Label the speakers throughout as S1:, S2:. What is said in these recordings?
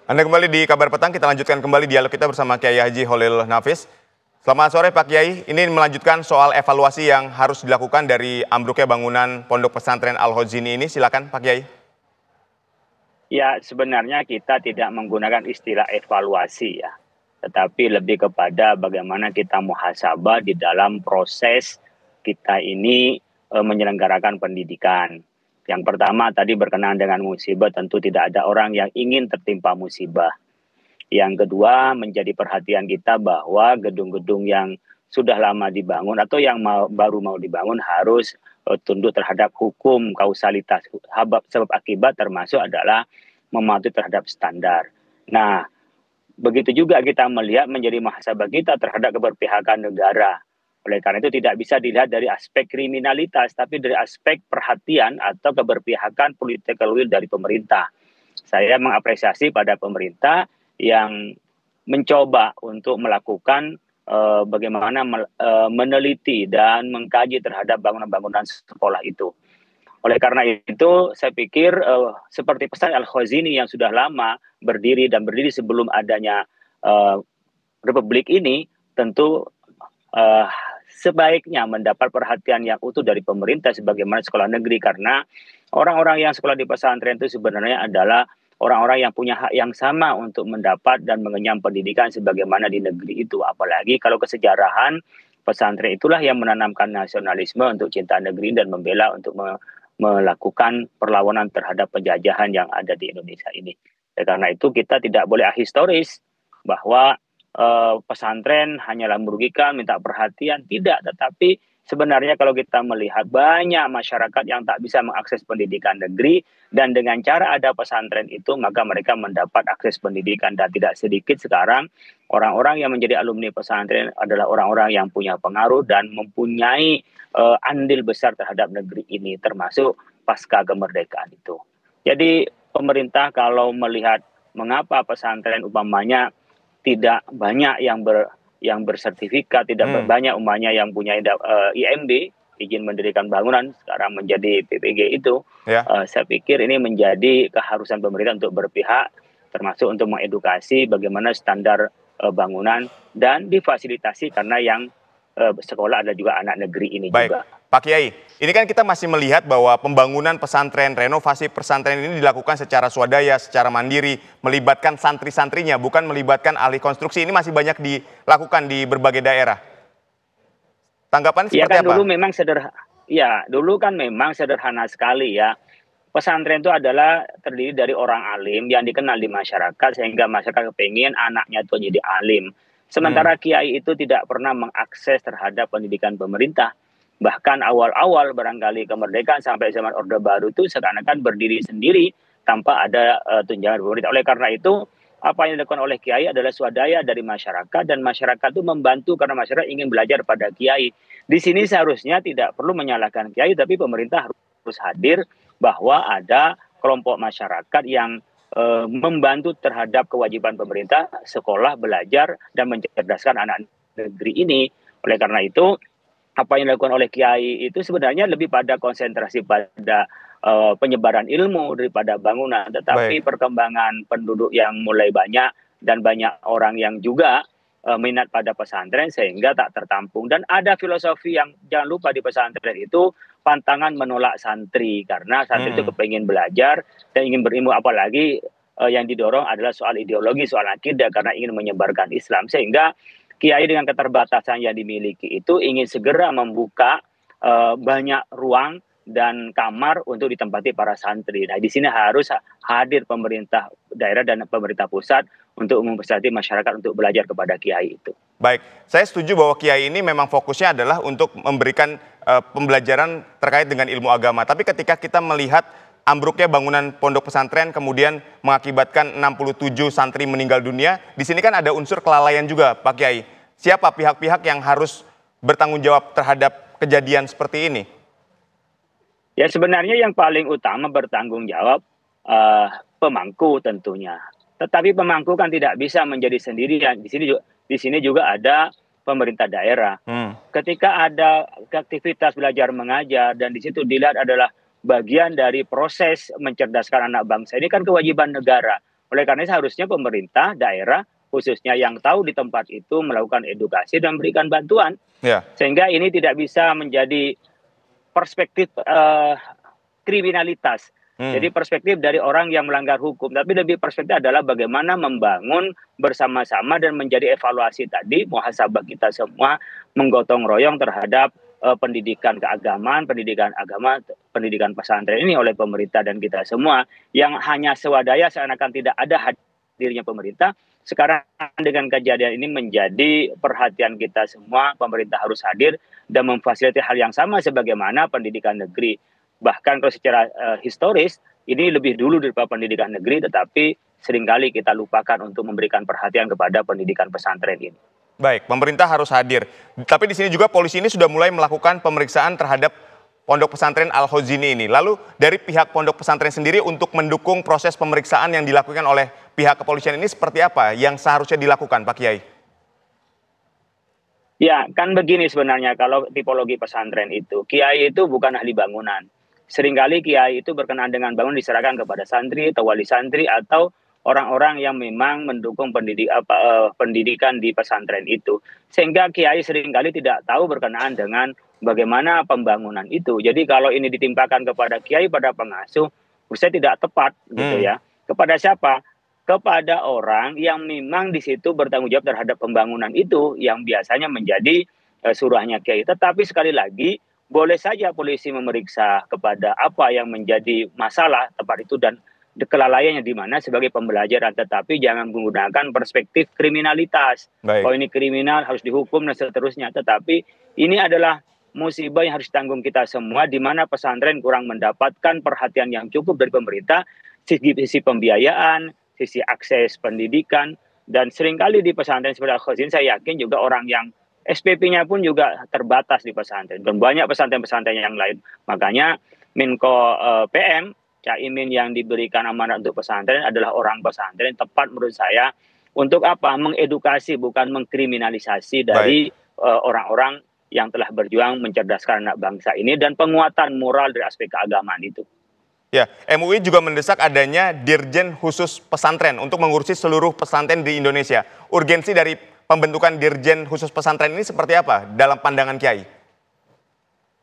S1: Anda kembali di Kabar Petang, kita lanjutkan kembali dialog kita bersama Kiai Haji Holil Nafis. Selamat sore Pak Kiai, ini melanjutkan soal evaluasi yang harus dilakukan dari ambruknya bangunan Pondok Pesantren Al-Khozini ini. Silakan Pak Kiai.
S2: Ya, sebenarnya kita tidak menggunakan istilah evaluasi ya, tetapi lebih kepada bagaimana kita muhasabah di dalam proses kita ini menyelenggarakan pendidikan. Yang pertama tadi berkenaan dengan musibah, tentu tidak ada orang yang ingin tertimpa musibah. Yang kedua, menjadi perhatian kita bahwa gedung-gedung yang sudah lama dibangun atau yang baru mau dibangun harus tunduk terhadap hukum kausalitas sebab akibat, termasuk adalah mematuhi terhadap standar. Nah, begitu juga kita melihat menjadi muhasabah kita terhadap keberpihakan negara. Oleh karena itu tidak bisa dilihat dari aspek kriminalitas, tapi dari aspek perhatian atau keberpihakan political will dari pemerintah. Saya mengapresiasi pada pemerintah yang mencoba untuk melakukan bagaimana meneliti dan mengkaji terhadap bangunan-bangunan sekolah itu. Oleh karena itu, saya pikir seperti pesan Al-Khozini yang sudah lama berdiri dan berdiri sebelum adanya Republik ini, tentu sebaiknya mendapat perhatian yang utuh dari pemerintah sebagaimana sekolah negeri, karena orang-orang yang sekolah di pesantren itu sebenarnya adalah orang-orang yang punya hak yang sama untuk mendapat dan mengenyam pendidikan sebagaimana di negeri itu. Apalagi kalau kesejarahan pesantren itulah yang menanamkan nasionalisme untuk cinta negeri dan membela untuk melakukan perlawanan terhadap penjajahan yang ada di Indonesia ini. Karena itu kita tidak boleh ahistoris bahwa pesantren hanyalah merugikan, minta perhatian, tidak. Tetapi sebenarnya kalau kita melihat banyak masyarakat yang tak bisa mengakses pendidikan negeri, dan dengan cara ada pesantren itu, maka mereka mendapat akses pendidikan. Dan tidak sedikit sekarang orang-orang yang menjadi alumni pesantren adalah orang-orang yang punya pengaruh dan mempunyai andil besar terhadap negeri ini, termasuk pasca kemerdekaan itu. Jadi pemerintah kalau melihat mengapa pesantren umpamanya tidak banyak yang bersertifikat, tidak banyak umpamanya yang punya IMB, izin mendirikan bangunan, sekarang menjadi PPG itu, saya pikir ini menjadi keharusan pemerintah untuk berpihak, termasuk untuk mengedukasi bagaimana standar bangunan dan difasilitasi karena yang sekolah ada juga anak negeri ini.
S1: Baik,
S2: juga.
S1: Pak Kiai, ini kan kita masih melihat bahwa pembangunan pesantren, renovasi pesantren ini dilakukan secara swadaya, secara mandiri, melibatkan santri-santrinya, bukan melibatkan ahli konstruksi. Ini masih banyak dilakukan di berbagai daerah. Tanggapan seperti
S2: kan,
S1: apa?
S2: Dulu kan memang sederhana sekali ya. Pesantren itu adalah terdiri dari orang alim yang dikenal di masyarakat, sehingga masyarakat kepingin anaknya itu jadi alim. Sementara kiai itu tidak pernah mengakses terhadap pendidikan pemerintah. Bahkan awal-awal barangkali kemerdekaan sampai zaman Orde Baru itu seakan-akan berdiri sendiri tanpa ada tunjangan pemerintah. Oleh karena itu, apa yang dilakukan oleh kiai adalah swadaya dari masyarakat, dan masyarakat itu membantu karena masyarakat ingin belajar pada kiai. Di sini seharusnya tidak perlu menyalahkan kiai, tapi pemerintah harus hadir bahwa ada kelompok masyarakat yang membantu terhadap kewajiban pemerintah sekolah, belajar, dan mencerdaskan anak negeri ini. Oleh karena itu, apa yang dilakukan oleh kiai itu sebenarnya lebih pada konsentrasi pada penyebaran ilmu daripada bangunan. Tetapi perkembangan penduduk yang mulai banyak dan banyak orang yang juga minat pada pesantren sehingga tak tertampung. Dan ada filosofi yang jangan lupa di pesantren itu, pantangan menolak santri, karena santri itu kepengen belajar dan ingin berilmu, apalagi yang didorong adalah soal ideologi, soal akidah, karena ingin menyebarkan Islam. Sehingga kiai dengan keterbatasan yang dimiliki itu ingin segera membuka banyak ruang dan kamar untuk ditempati para santri. Nah, di sini harus hadir pemerintah daerah dan pemerintah pusat untuk memfasilitasi masyarakat untuk belajar kepada kiai itu.
S1: Baik, saya setuju bahwa kiai ini memang fokusnya adalah untuk memberikan pembelajaran terkait dengan ilmu agama. Tapi ketika kita melihat ambruknya bangunan pondok pesantren kemudian mengakibatkan 67 santri meninggal dunia, di sini kan ada unsur kelalaian juga, Pak Kiai. Siapa pihak-pihak yang harus bertanggung jawab terhadap kejadian seperti ini?
S2: Ya, sebenarnya yang paling utama bertanggung jawab pemangku tentunya. Tetapi pemangku kan tidak bisa menjadi sendirian. Di sini juga ada pemerintah daerah. Ketika ada aktivitas belajar mengajar dan di situ dilihat adalah bagian dari proses mencerdaskan anak bangsa, ini kan kewajiban negara Oleh karena itu seharusnya pemerintah daerah khususnya yang tahu di tempat itu melakukan edukasi dan memberikan bantuan.
S1: Ya.
S2: Sehingga ini tidak bisa menjadi perspektif kriminalitas. Jadi perspektif dari orang yang melanggar hukum, tapi lebih perspektif adalah bagaimana membangun bersama-sama dan menjadi evaluasi tadi, muhasabah kita semua menggotong royong terhadap pendidikan keagamaan, pendidikan agama, pendidikan pesantren ini oleh pemerintah dan kita semua yang hanya swadaya seakan-akan tidak ada hadirnya pemerintah. Sekarang dengan kejadian ini menjadi perhatian kita semua, pemerintah harus hadir dan memfasilitasi hal yang sama sebagaimana pendidikan negeri. Bahkan kalau secara historis ini lebih dulu daripada pendidikan negeri, tetapi seringkali kita lupakan untuk memberikan perhatian kepada pendidikan pesantren ini.
S1: Baik, pemerintah harus hadir. Tapi di sini juga polisi ini sudah mulai melakukan pemeriksaan terhadap pondok pesantren Al-Khozini ini. Lalu dari pihak pondok pesantren sendiri untuk mendukung proses pemeriksaan yang dilakukan oleh pihak kepolisian ini seperti apa yang seharusnya dilakukan, Pak Kiai?
S2: Ya, kan begini sebenarnya kalau tipologi pesantren itu, kiai itu bukan ahli bangunan. Seringkali kiai itu berkenaan dengan bangunan diserahkan kepada santri atau wali santri atau orang-orang yang memang mendukung pendidikan di pesantren itu. Sehingga kiai seringkali tidak tahu berkenaan dengan bagaimana pembangunan itu. Jadi kalau ini ditimpakan kepada kiai pada pengasuh, menurut saya tidak tepat gitu ya. Kepada siapa? Kepada orang yang memang di situ bertanggung jawab terhadap pembangunan itu yang biasanya menjadi suruhannya kiai. Tetapi sekali lagi boleh saja polisi memeriksa kepada apa yang menjadi masalah tempat itu dan kelalaiannya di mana sebagai pembelajaran, tetapi jangan menggunakan perspektif kriminalitas.
S1: Baik.
S2: Kalau ini kriminal harus dihukum dan seterusnya, tetapi ini adalah musibah yang harus ditanggung kita semua di mana pesantren kurang mendapatkan perhatian yang cukup dari pemerintah, sisi pembiayaan, sisi akses pendidikan, dan seringkali di pesantren seperti Al-Khozin saya yakin juga orang yang SPP-nya pun juga terbatas di pesantren dan banyak pesantren-pesantren yang lain. Makanya Menko PM Caimin yang diberikan amanat untuk pesantren adalah orang pesantren, tepat menurut saya untuk apa? Mengedukasi bukan mengkriminalisasi dari orang-orang yang telah berjuang mencerdaskan anak bangsa ini dan penguatan moral dari aspek keagamaan itu.
S1: Ya, MUI juga mendesak adanya Dirjen Khusus Pesantren untuk mengurusi seluruh pesantren di Indonesia. Urgensi dari pembentukan Dirjen Khusus Pesantren ini seperti apa dalam pandangan Kiai?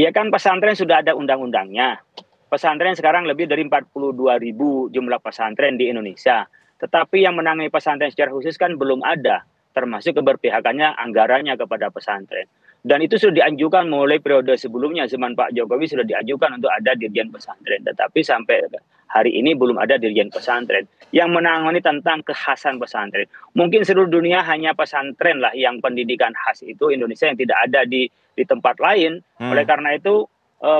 S2: Ya kan pesantren sudah ada undang-undangnya. Pesantren sekarang lebih dari 42.000 jumlah pesantren di Indonesia. Tetapi yang menangani pesantren secara khusus kan belum ada. Termasuk keberpihakannya anggarannya kepada pesantren. Dan itu sudah diajukan mulai periode sebelumnya, zaman Pak Jokowi sudah diajukan untuk ada Dirjen Pesantren. Tetapi sampai hari ini belum ada Dirjen Pesantren yang menangani tentang kekhasan pesantren. Mungkin seluruh dunia hanya pesantren lah yang pendidikan khas itu, Indonesia yang tidak ada di tempat lain. Oleh karena itu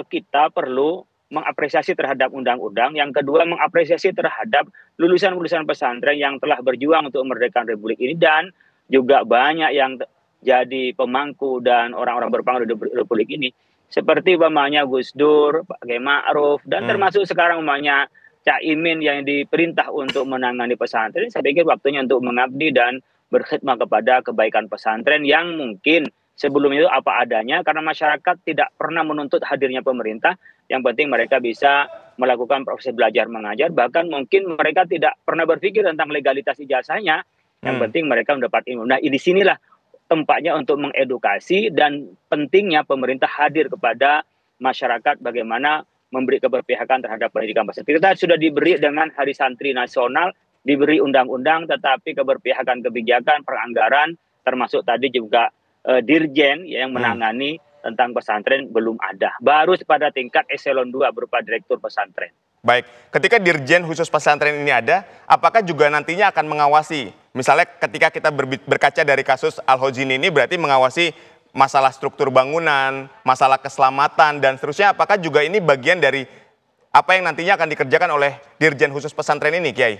S2: kita perlu mengapresiasi terhadap undang-undang. Yang kedua, mengapresiasi terhadap lulusan-lulusan pesantren yang telah berjuang untuk memerdekakan Republik ini dan juga banyak yang jadi pemangku dan orang-orang berpengaruh di Republik ini. Seperti umpamanya Gus Dur, Pak Kiai Ma'ruf, dan termasuk sekarang umpamanya Caimin yang diperintah untuk menangani pesantren. Saya pikir waktunya untuk mengabdi dan berkhidmat kepada kebaikan pesantren yang mungkin sebelum itu apa adanya, karena masyarakat tidak pernah menuntut hadirnya pemerintah. Yang penting mereka bisa melakukan proses belajar mengajar, bahkan mungkin mereka tidak pernah berpikir tentang legalitas ijazahnya. Yang penting mereka mendapat ilmu. Nah, di sinilah tempatnya untuk mengedukasi dan pentingnya pemerintah hadir kepada masyarakat bagaimana memberi keberpihakan terhadap pendidikan pesantren. Kita sudah diberi dengan Hari Santri Nasional, diberi undang-undang, tetapi keberpihakan kebijakan, peranggaran, termasuk tadi juga Dirjen yang menangani tentang pesantren belum ada. Baru pada tingkat eselon 2 berupa direktur pesantren.
S1: Baik, ketika Dirjen Khusus Pesantren ini ada, apakah juga nantinya akan mengawasi, misalnya ketika kita berkaca dari kasus Al-Khozini ini berarti mengawasi masalah struktur bangunan, masalah keselamatan, dan seterusnya, apakah juga ini bagian dari apa yang nantinya akan dikerjakan oleh Dirjen Khusus Pesantren ini, Kiai?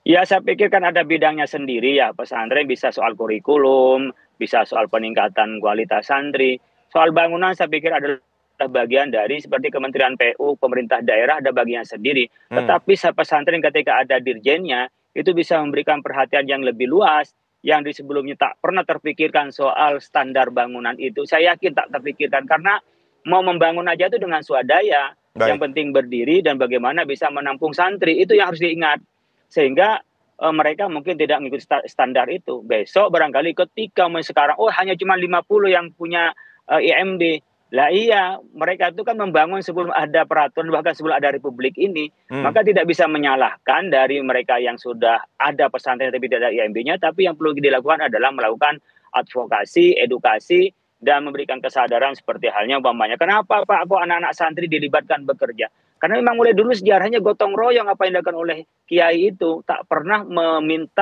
S2: Ya, saya pikir kan ada bidangnya sendiri ya, pesantren bisa soal kurikulum, bisa soal peningkatan kualitas santri, soal bangunan saya pikir adalah bagian dari seperti Kementerian PU, pemerintah daerah ada bagian sendiri. Tetapi pesantren ketika ada dirjennya, itu bisa memberikan perhatian yang lebih luas, yang di sebelumnya tak pernah terpikirkan soal standar bangunan itu. Saya yakin tak terpikirkan, karena mau membangun aja itu dengan swadaya. Yang penting berdiri dan bagaimana bisa menampung santri, itu yang harus diingat. sehingga mereka mungkin tidak mengikuti standar itu. Besok barangkali ketika sekarang hanya cuma 50 yang punya IMB. Lah iya, mereka itu kan membangun sebelum ada peraturan, bahkan sebelum ada republik ini. Maka tidak bisa menyalahkan dari mereka yang sudah ada pesantren tapi tidak ada IMB-nya, tapi yang perlu dilakukan adalah melakukan advokasi, edukasi, dan memberikan kesadaran seperti halnya umpamanya. Kenapa Pak kok anak-anak santri dilibatkan bekerja? Karena memang mulai dulu sejarahnya gotong royong apa yang dilakukan oleh kiai itu. Tak pernah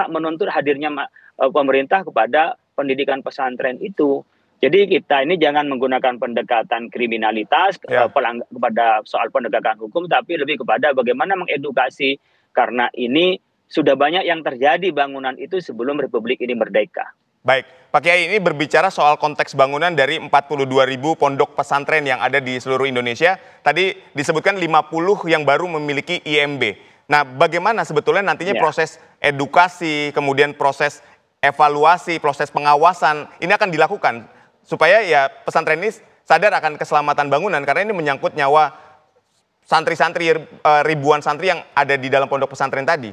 S2: menuntut hadirnya pemerintah kepada pendidikan pesantren itu. Jadi kita ini jangan menggunakan pendekatan kriminalitas kepada soal penegakan hukum, tapi lebih kepada bagaimana mengedukasi. Karena ini sudah banyak yang terjadi bangunan itu sebelum Republik ini merdeka.
S1: Baik, Pak Kiai, ini berbicara soal konteks bangunan dari 42.000 pondok pesantren yang ada di seluruh Indonesia. Tadi disebutkan 50 yang baru memiliki IMB. Nah, bagaimana sebetulnya nantinya proses edukasi, kemudian proses evaluasi, proses pengawasan, ini akan dilakukan supaya ya pesantren ini sadar akan keselamatan bangunan, karena ini menyangkut nyawa santri-santri, ribuan santri yang ada di dalam pondok pesantren tadi.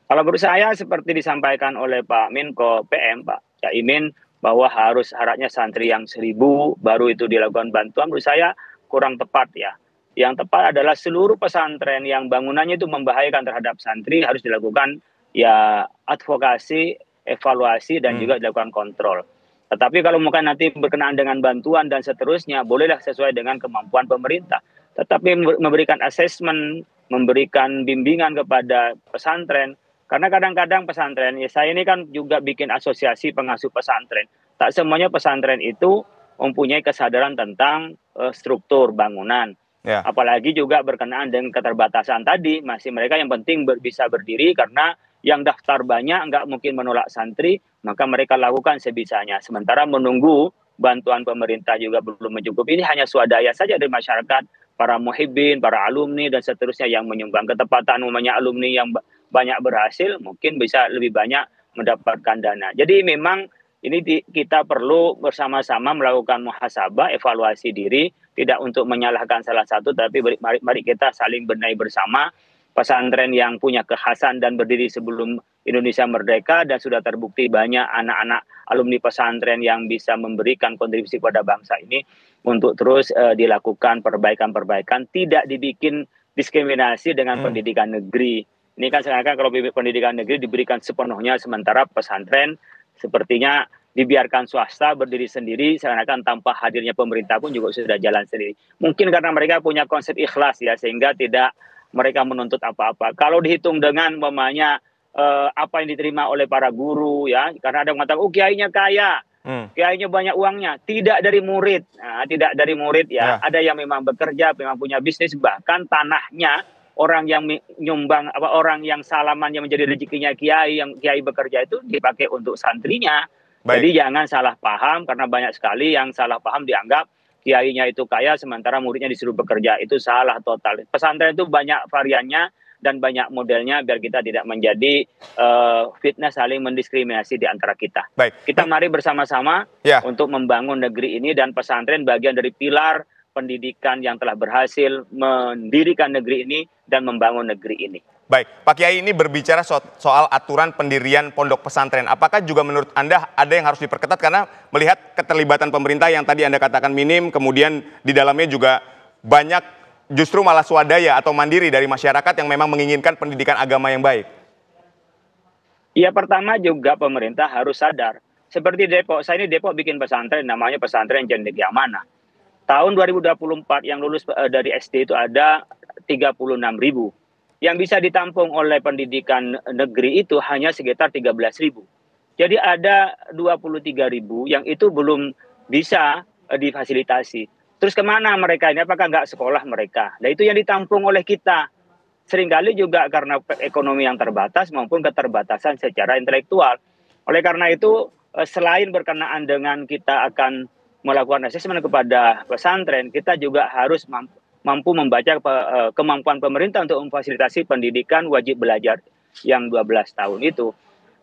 S2: Kalau menurut saya seperti disampaikan oleh Pak Menko PM, Pak Caimin, bahwa harusnya santri yang 1.000 baru itu dilakukan bantuan, menurut saya kurang tepat ya. Yang tepat adalah seluruh pesantren yang bangunannya itu membahayakan terhadap santri harus dilakukan ya advokasi, evaluasi, dan juga dilakukan kontrol. Tetapi kalau mungkin nanti berkenaan dengan bantuan dan seterusnya, bolehlah sesuai dengan kemampuan pemerintah. Tetapi memberikan assessment, memberikan bimbingan kepada pesantren. Karena kadang-kadang pesantren, ya saya ini kan juga bikin asosiasi pengasuh pesantren. Tak semuanya pesantren itu mempunyai kesadaran tentang struktur bangunan. Apalagi juga berkenaan dengan keterbatasan tadi, masih mereka yang penting bisa berdiri karena yang daftar banyak nggak mungkin menolak santri, maka mereka lakukan sebisanya. Sementara menunggu bantuan pemerintah juga belum mencukupi. Ini hanya swadaya saja dari masyarakat, para muhibbin, para alumni, dan seterusnya yang menyumbang. Ketepatan umumnya alumni yang banyak berhasil, mungkin bisa lebih banyak mendapatkan dana. Jadi memang ini kita perlu bersama-sama melakukan muhasabah, evaluasi diri, tidak untuk menyalahkan salah satu, tapi mari kita saling benahi bersama. Pesantren yang punya kekhasan dan berdiri sebelum Indonesia merdeka dan sudah terbukti banyak anak-anak alumni pesantren yang bisa memberikan kontribusi pada bangsa ini untuk terus dilakukan perbaikan-perbaikan, tidak dibikin diskriminasi dengan pendidikan negeri. Ini kan sekarang kalau pendidikan negeri diberikan sepenuhnya, sementara pesantren sepertinya dibiarkan swasta berdiri sendiri, seakan-akan tanpa hadirnya pemerintah pun juga sudah jalan sendiri. Mungkin karena mereka punya konsep ikhlas ya, sehingga tidak mereka menuntut apa-apa. Kalau dihitung dengan mamanya apa yang diterima oleh para guru ya, karena ada yang mengatakan kiainya kaya, kiainya banyak uangnya, tidak dari murid. Nah, tidak dari murid ya. Ada yang memang bekerja, memang punya bisnis, bahkan tanahnya orang yang nyumbang orang yang salaman yang menjadi rezekinya kiai, yang kiai bekerja itu dipakai untuk santrinya. Jadi jangan salah paham, karena banyak sekali yang salah paham dianggap kiainya itu kaya sementara muridnya disuruh bekerja. Itu salah total. Pesantren itu banyak variannya dan banyak modelnya biar kita tidak menjadi fitnah saling mendiskriminasi di antara kita. Kita mari bersama-sama untuk membangun negeri ini, dan pesantren bagian dari pilar pendidikan yang telah berhasil mendirikan negeri ini dan membangun negeri ini.
S1: Baik, Pak Kiai, ini berbicara soal aturan pendirian pondok pesantren. Apakah juga menurut Anda ada yang harus diperketat karena melihat keterlibatan pemerintah yang tadi Anda katakan minim, kemudian di dalamnya juga banyak justru malah swadaya atau mandiri dari masyarakat yang memang menginginkan pendidikan agama yang baik?
S2: Ya, pertama juga pemerintah harus sadar. Seperti Depok, saya ini Depok bikin pesantren, namanya pesantren Cendekia Amanah. Tahun 2024 yang lulus dari SD itu ada 36.000. Yang bisa ditampung oleh pendidikan negeri itu hanya sekitar 13.000. Jadi ada 23.000 yang itu belum bisa difasilitasi. Terus kemana mereka ini? Apakah nggak sekolah mereka? Nah itu yang ditampung oleh kita. Seringkali juga karena ekonomi yang terbatas maupun keterbatasan secara intelektual. Oleh karena itu, selain berkenaan dengan kita akan melakukan asesmen kepada pesantren, kita juga harus mampu membaca kemampuan pemerintah untuk memfasilitasi pendidikan wajib belajar yang 12 tahun itu.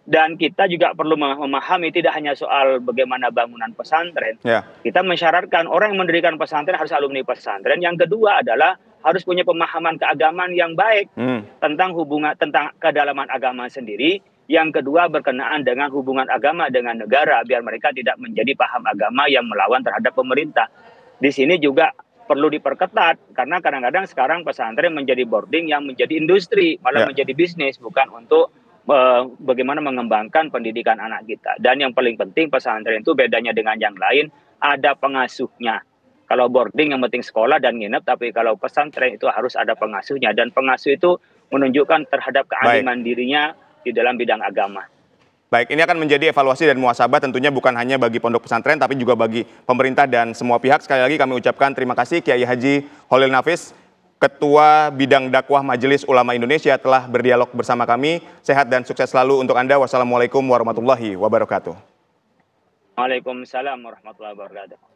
S2: Dan kita juga perlu memahami tidak hanya soal bagaimana bangunan pesantren. Kita mensyaratkan orang yang mendirikan pesantren harus alumni pesantren. Yang kedua adalah harus punya pemahaman keagamaan yang baik tentang tentang kedalaman agama sendiri. Yang kedua berkenaan dengan hubungan agama dengan negara, biar mereka tidak menjadi paham agama yang melawan terhadap pemerintah. Di sini juga perlu diperketat, karena kadang-kadang sekarang pesantren menjadi boarding yang menjadi industri, malah menjadi bisnis, bukan untuk bagaimana mengembangkan pendidikan anak kita. Dan yang paling penting pesantren itu bedanya dengan yang lain, ada pengasuhnya. Kalau boarding yang penting sekolah dan nginep, tapi kalau pesantren itu harus ada pengasuhnya. Dan pengasuh itu menunjukkan terhadap kealiman dirinya di dalam bidang agama.
S1: Baik, ini akan menjadi evaluasi dan muhasabah tentunya bukan hanya bagi pondok pesantren, tapi juga bagi pemerintah dan semua pihak. Sekali lagi kami ucapkan terima kasih Kiai Haji Holil Nafis, Ketua Bidang Dakwah Majelis Ulama Indonesia telah berdialog bersama kami. Sehat dan sukses selalu untuk Anda. Wassalamualaikum warahmatullahi wabarakatuh.
S2: Waalaikumsalam warahmatullahi wabarakatuh.